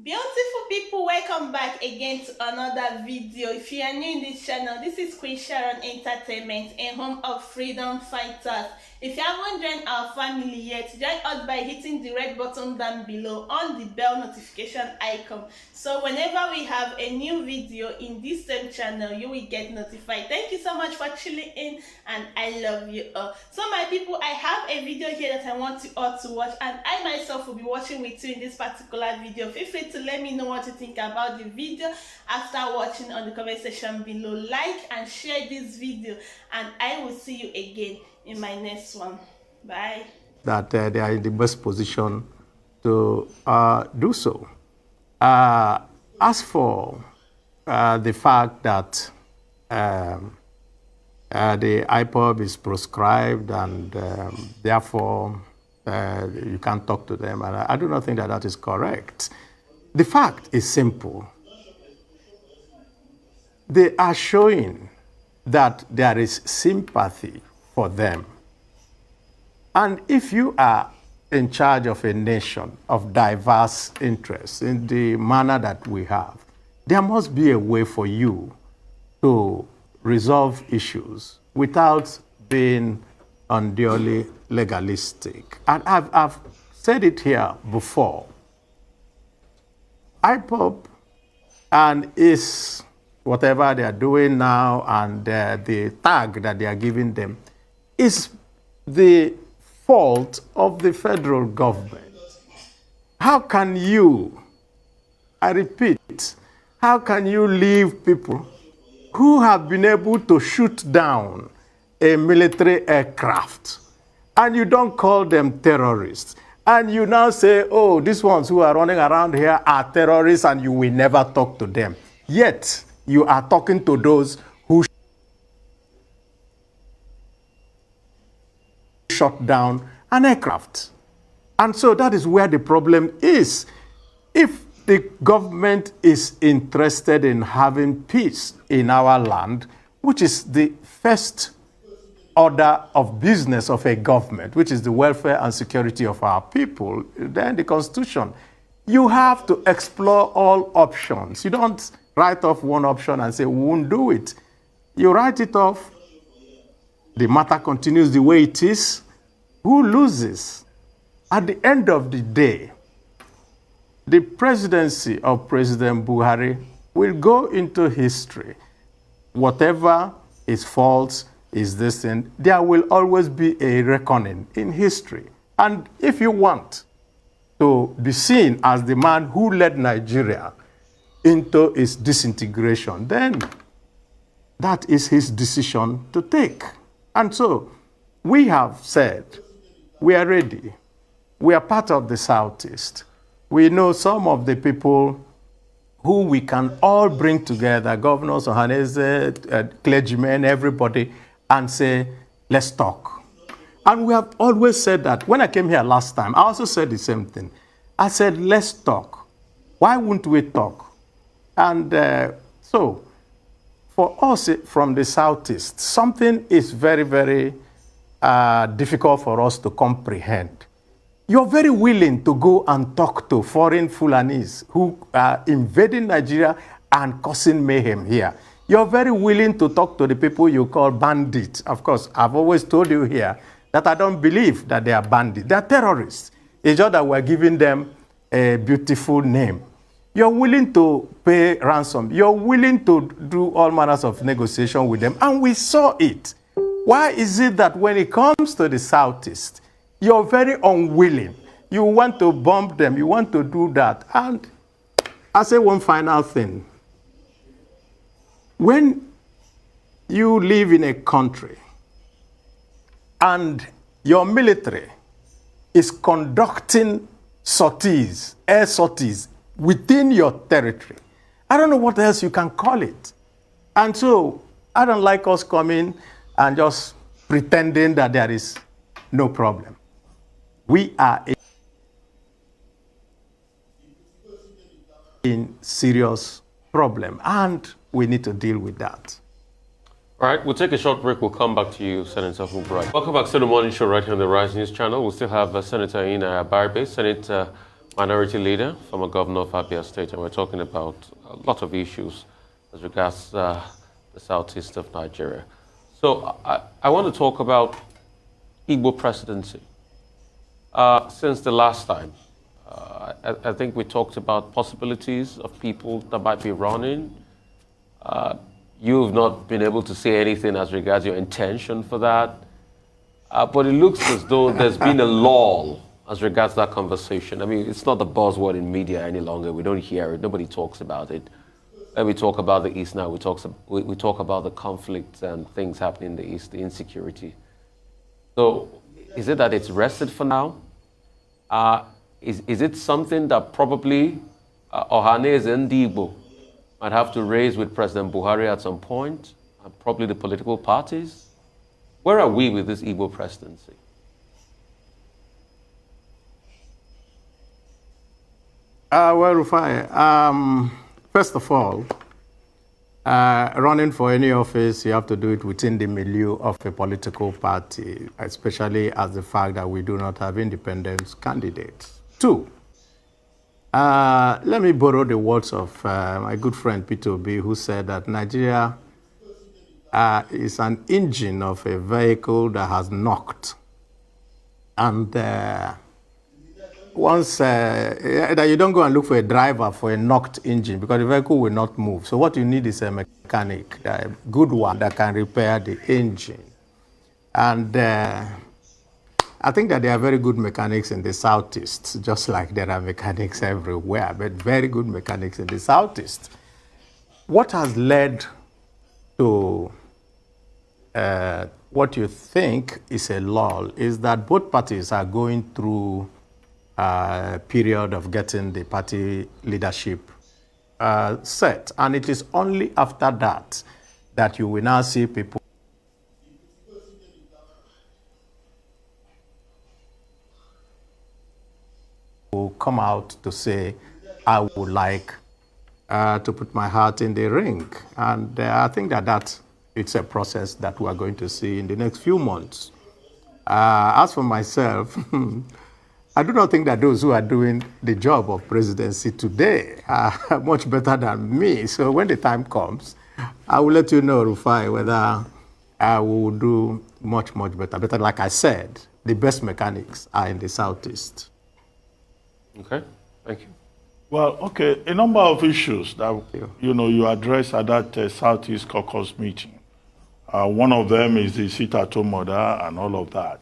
Beautiful people, welcome back again to another video. If you are new in this channel, this is Queen Sharon Entertainment, a home of freedom fighters. If you haven't joined our family yet, join us by hitting the red button down below on the bell notification icon. So whenever we have a new video in this same channel, you will get notified. Thank you so much for tuning in, and I love you all. So my people, I have a video here that I want you all to watch, and I myself will be watching with you in this particular video. Feel free to let me know what you think about the video after watching on the comment section below. Like and share this video, and I will see you again in my next one. Bye. That they are in the best position to do so. As for the fact that the IPOB is proscribed and therefore you can't talk to them, and I do not think that that is correct. The fact is simple. They are showing that there is sympathy for them. And if you are in charge of a nation of diverse interests in the manner that we have, there must be a way for you to resolve issues without being unduly legalistic. And I've said it here before. IPOB and is whatever they are doing now, and the tag that they are giving them is the fault of the federal government. How can you, I repeat, how can you leave people who have been able to shoot down a military aircraft and you don't call them terrorists? And you now say, oh, these ones who are running around here are terrorists, and you will never talk to them. Yet, you are talking to those who shot down an aircraft. And so that is where the problem is. If the government is interested in having peace in our land, which is the first order of business of a government, which is the welfare and security of our people, then the Constitution, you have to explore all options. You don't write off one option and say, we won't do it. You write it off, the matter continues the way it is. Who loses? At the end of the day, the presidency of President Buhari will go into history. Whatever is false is this thing, there will always be a reckoning in history. And if you want to be seen as the man who led Nigeria into its disintegration, then that is his decision to take. And so we have said, we are ready. We are part of the Southeast. We know some of the people who we can all bring together, governors, Ohanese, clergymen, everybody, and say, let's talk. And we have always said that. When I came here last time, I also said the same thing. I said, let's talk. Why wouldn't we talk? And so, for us from the Southeast, something is very, very difficult for us to comprehend. You're very willing to go and talk to foreign Fulanis who are invading Nigeria and causing mayhem here. You're very willing to talk to the people you call bandits. Of course, I've always told you here that I don't believe that they are bandits. They are terrorists. It's just that we're giving them a beautiful name. You're willing to pay ransom. You're willing to do all manners of negotiation with them, and we saw it. Why is it that when it comes to the Southeast, you're very unwilling? You want to bomb them. You want to do that. And I say one final thing. When you live in a country and your military is conducting sorties, air sorties, within your territory, I don't know what else you can call it. And so I don't like us coming and just pretending that there is no problem. We are in serious problem, and we need to deal with that. All right, we'll take a short break. We'll come back to you, Senator Fulbright. Welcome back to the morning show right here on the Rise News channel. We'll still have Senator Enyinnaya. Senator, minority leader, former governor of Abia State, and we're talking about a lot of issues as regards the southeast of Nigeria. So I want to talk about Igbo presidency. Since the last time, I think we talked about possibilities of people that might be running. You've not been able to say anything as regards your intention for that. But it looks as though there's been a lull as regards that conversation. I mean, it's not the buzzword in media any longer. We don't hear it. Nobody talks about it. When we talk about the East now, we talk about the conflicts and things happening in the East, the insecurity. So is it that it's rested for now? Is it something that probably Ohaneze and Igbo might have to raise with President Buhari at some point, and probably the political parties? Where are we with this Igbo presidency? Well, Rufai, first of all, running for any office, you have to do it within the milieu of a political party, especially as the fact that we do not have independent candidates. Two, let me borrow the words of my good friend Peter Obi, who said that Nigeria is an engine of a vehicle that has knocked. And once that you don't go and look for a driver for a knocked engine because the vehicle will not move. So what you need is a mechanic, a good one that can repair the engine. And I think that there are very good mechanics in the Southeast, just like there are mechanics everywhere, but very good mechanics in the Southeast. What has led to what you think is a lull is that both parties are going through a period of getting the party leadership set. And it is only after that that you will now see people who come out to say, I would like to put my heart in the ring. And I think that it's a process that we are going to see in the next few months. As for myself, I do not think that those who are doing the job of presidency today are much better than me. So when the time comes, I will let you know, Rufai, whether we will do much, much better. But like I said, the best mechanics are in the Southeast. Okay, thank you. Well, okay, a number of issues that you address at that Southeast Caucus meeting. One of them is the sit-at-home order and all of that.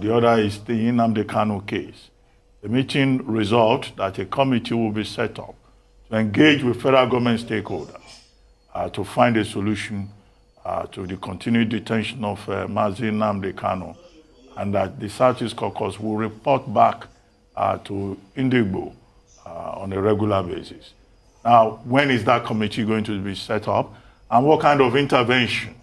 The other is the Enyinnaya case. The meeting resolved that a committee will be set up to engage with federal government stakeholders to find a solution to the continued detention of Mazi Nnamdi Kanu, and that the Southeast Caucus will report back to Indigbo on a regular basis. Now, when is that committee going to be set up, and what kind of intervention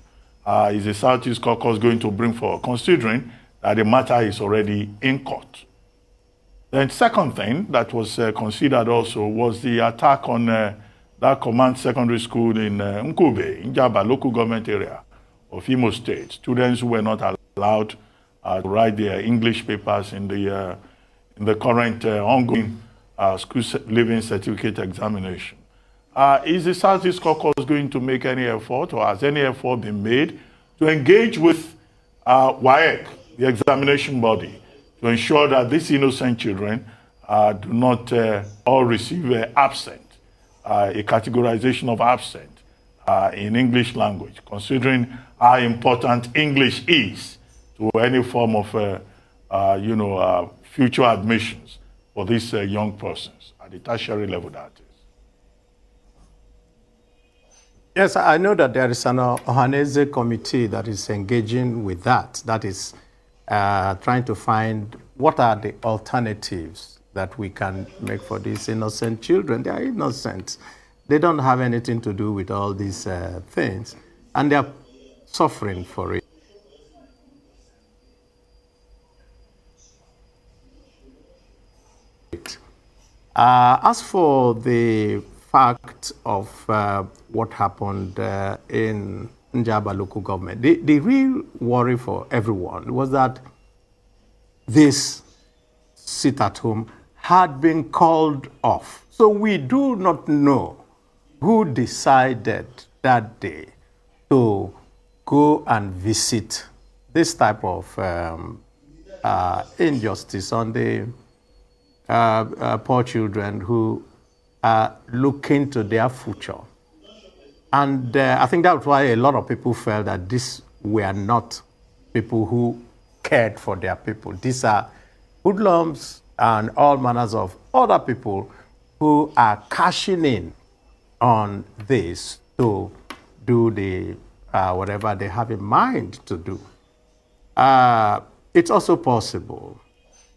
is the Southeast Caucus going to bring forward, considering that the matter is already in court? The second thing that was considered also was the attack on that command secondary school in Nkube, in Njaba local government area of Imo State. Students who were not allowed to write their English papers in the current ongoing school living certificate examination. Is the Southeast Caucus going to make any effort, or has any effort been made to engage with WAEC, the examination body, to ensure that these innocent children do not all receive absent, a categorization of absent in English language, considering how important English is to any form of future admissions for these young persons at the tertiary level, that is. Yes, I know that there is an Ohaneze committee that is engaging with that. That is trying to find what are the alternatives that we can make for these innocent children. They are innocent. They don't have anything to do with all these things, and they are suffering for it. As for the fact of what happened in Njaba local government, the real worry for everyone was that this sit-at-home had been called off. So we do not know who decided that day to go and visit this type of injustice on the poor children who are looking to their future. And I think that's why a lot of people felt that these were not people who cared for their people. These are hoodlums and all manners of other people who are cashing in on this to do the whatever they have in mind to do. It's also possible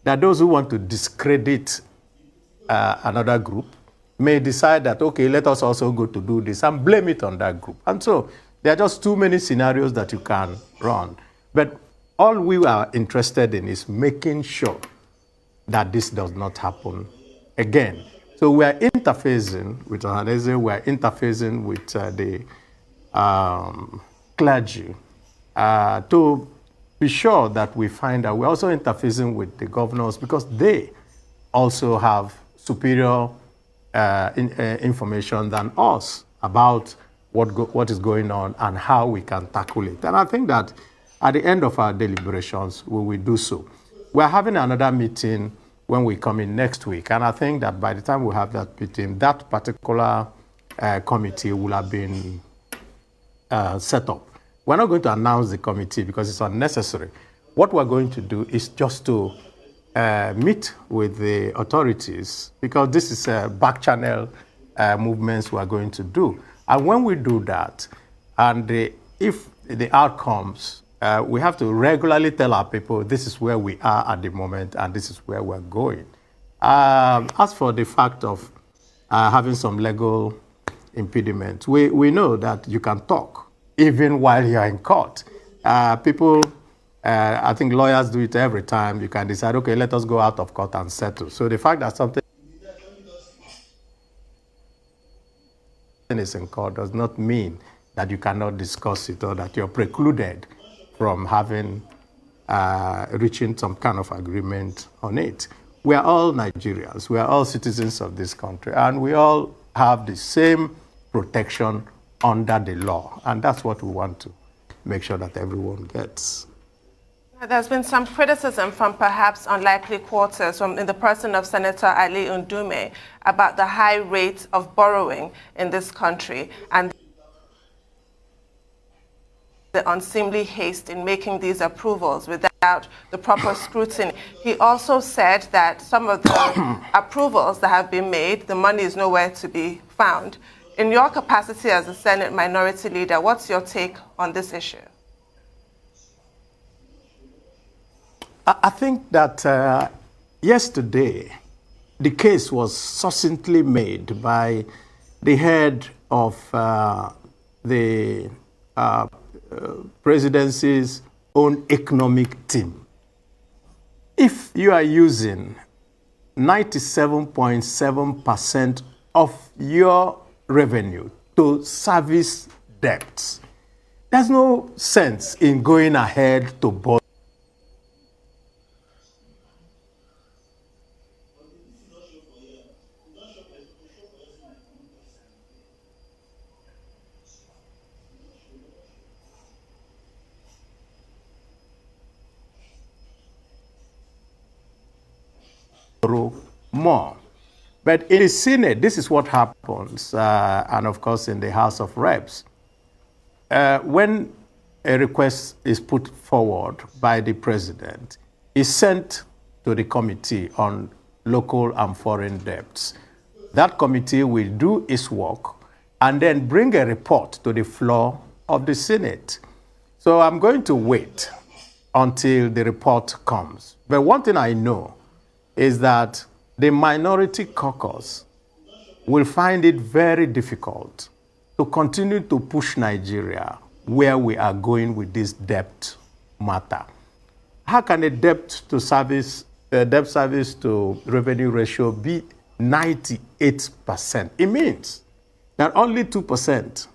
that those who want to discredit another group may decide that, okay, let us also go to do this and blame it on that group. And so there are just too many scenarios that you can run. But all we are interested in is making sure that this does not happen again. So we are interfacing with Ohaneze, we are interfacing with the clergy to be sure that we find out. We're also interfacing with the governors because they also have superior information than us about what is going on and how we can tackle it. And I think that at the end of our deliberations, we will do so. We're having another meeting when we come in next week. And I think that by the time we have that meeting, that particular committee will have been set up. We're not going to announce the committee because it's unnecessary. What we're going to do is just to meet with the authorities because this is a back channel movements we are going to do. And when we do that, and if the outcomes, we have to regularly tell our people this is where we are at the moment and this is where we're going. As for the fact of having some legal impediments, we know that you can talk even while you're in court. People, I think lawyers do it every time. You can decide, okay, let us go out of court and settle. So the fact that something is in court does not mean that you cannot discuss it or that you're precluded from having, reaching some kind of agreement on it. We are all Nigerians. We are all citizens of this country, and we all have the same protection under the law, and that's what we want to make sure that everyone gets. There's been some criticism from perhaps unlikely quarters in the person of Senator Ali Ndume about the high rate of borrowing in this country and the unseemly haste in making these approvals without the proper scrutiny. He also said that some of the approvals that have been made, the money is nowhere to be found. In your capacity as a Senate Minority Leader, what's your take on this issue? I think that yesterday, the case was succinctly made by the head of the presidency's own economic team. If you are using 97.7% of your revenue to service debts, there's no sense in going ahead to borrow. More. But in the Senate, this is what happens, and of course in the House of Reps. When a request is put forward by the president, it's sent to the Committee on Local and Foreign Debts. That committee will do its work and then bring a report to the floor of the Senate. So I'm going to wait until the report comes. But one thing I know is that the minority caucus will find it very difficult to continue to push Nigeria where we are going with this debt matter. How can a debt service to revenue ratio be 98%? It means that only 2%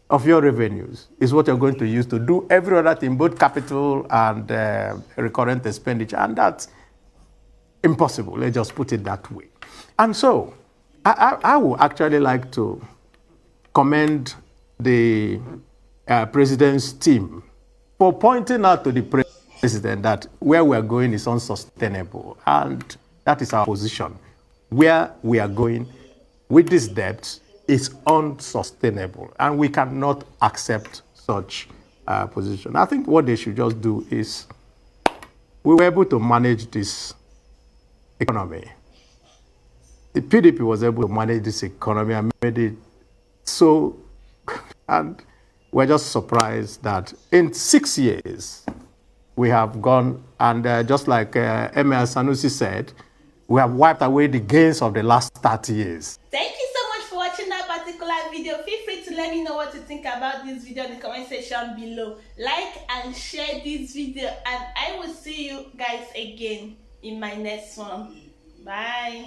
of your revenues is what you're going to use to do every other thing, both capital and recurrent expenditure. And that's impossible. Let's just put it that way. And so I would actually like to commend the president's team for pointing out to the president that where we are going is unsustainable. And that is our position. Where we are going with this debt is unsustainable. And we cannot accept such position. I think what they should just do is, we were able to manage this economy. The PDP was able to manage this economy and made it so, and we're just surprised that in 6 years, we have gone, and just like Emir Sanusi said, we have wiped away the gains of the last 30 years. Thank you so much for watching that particular video. Feel free to let me know what you think about this video in the comment section below. Like and share this video, and I will see you guys again in my next one. Bye.